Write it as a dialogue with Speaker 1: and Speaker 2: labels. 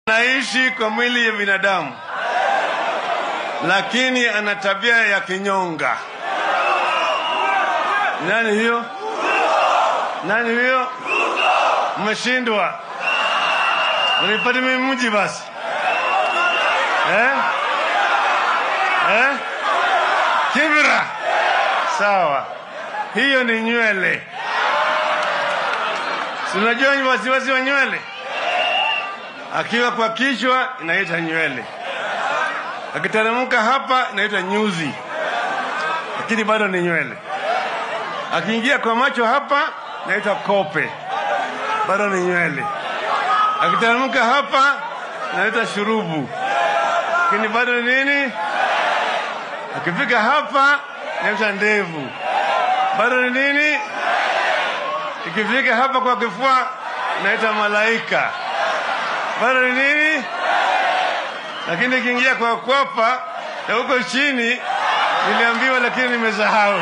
Speaker 1: Anaishi kwa mwili ya binadamu, lakini ana tabia ya kinyonga. Nani hiyo? Nani hiyo? Mmeshindwa. Unipate mimi mji basi. Kibra. Sawa. Hiyo ni nywele. Unajua wasiwasi wa nywele? Akiwa kwa kichwa inaitwa nywele. Akiteremka hapa inaitwa nyuzi. Lakini bado ni nywele. Akiingia kwa macho hapa inaitwa kope. Bado ni nywele. Akiteremka hapa inaitwa shurubu. Lakini bado ni nini? Akifika hapa inaitwa ndevu. Bado ni nini? Ikifika hapa kwa kifua inaitwa malaika. Bado ni nini? Lakini ikiingia kwa kwapa na huko chini niliambiwa, lakini nimesahau.